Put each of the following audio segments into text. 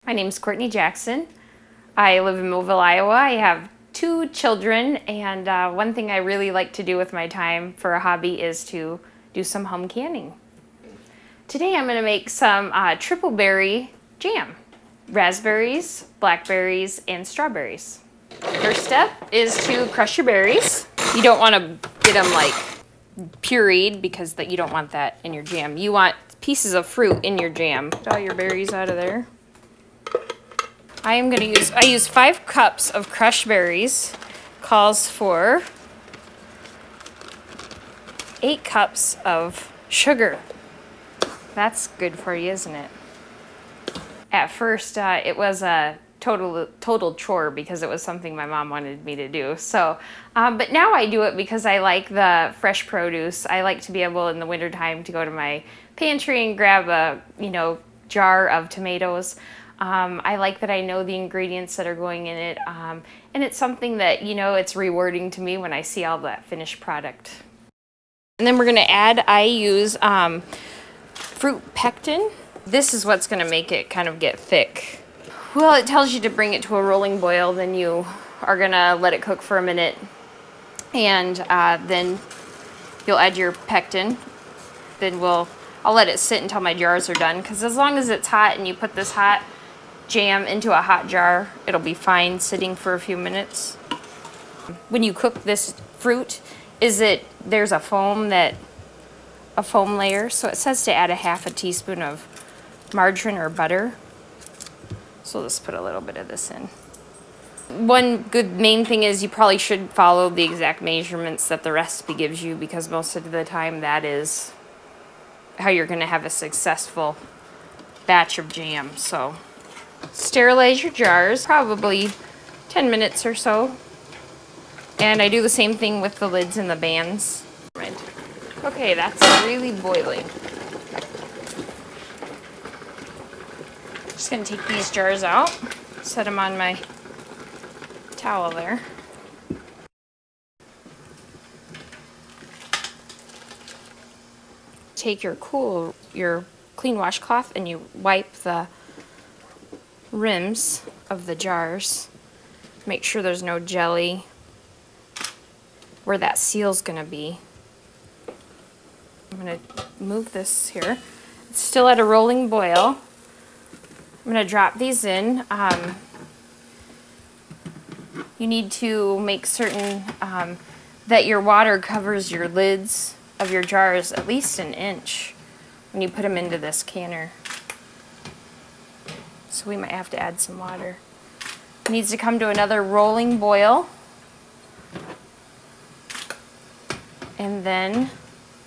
My name's Courtney Jackson. I live in Moville, Iowa. I have 2 children, and one thing I really like to do with my time for a hobby is to do some home canning. Today I'm going to make some triple berry jam. Raspberries, blackberries, and strawberries. First step is to crush your berries. You don't want to get them like pureed because you don't want that in your jam. You want pieces of fruit in your jam. Get all your berries out of there. I use 5 cups of crushed berries. Calls for 8 cups of sugar. That's good for you, isn't it? At first, it was a total chore because it was something my mom wanted me to do. So, but now I do it because I like the fresh produce. I like to be able in the wintertime to go to my pantry and grab a, jar of tomatoes. I like that I know the ingredients that are going in it, and it's something that, it's rewarding to me when I see all that finished product. And then we're going to add, I use fruit pectin. This is what's going to make it kind of get thick. Well, it tells you to bring it to a rolling boil, then you are going to let it cook for a minute, and then you'll add your pectin. Then I'll let it sit until my jars are done, because as long as it's hot and you put this hot jam into a hot jar, it'll be fine sitting for a few minutes. When you cook this fruit, there's a foam layer, so it says to add a half a teaspoon of margarine or butter. So let's put a little bit of this in. One good main thing is you probably should follow the exact measurements that the recipe gives you, because most of the time that is how you're going to have a successful batch of jam. So sterilize your jars, probably 10 minutes or so. And I do the same thing with the lids and the bands. Okay, that's really boiling. Just going to take these jars out, set them on my towel there. Take your clean washcloth and you wipe the rims of the jars. Make sure there's no jelly where that seal's going to be. I'm going to move this here. It's still at a rolling boil. I'm going to drop these in. You need to make certain that your water covers your lids of your jars at least an inch when you put them into this canner. So we might have to add some water. It needs to come to another rolling boil. And then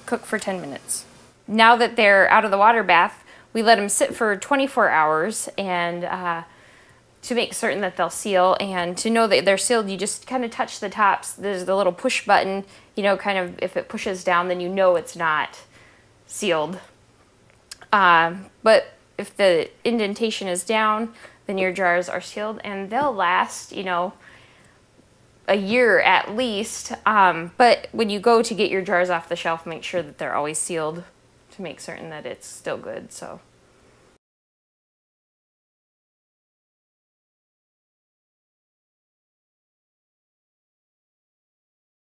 cook for 10 minutes. Now that they're out of the water bath, we let them sit for 24 hours and to make certain that they'll seal. And to know that they're sealed, you just kind of touch the tops. There's the little push button, kind of if it pushes down, then you know it's not sealed. But if the indentation is down, then your jars are sealed, and they'll last, a year at least. But when you go to get your jars off the shelf, make sure that they're always sealed to make certain that it's still good. So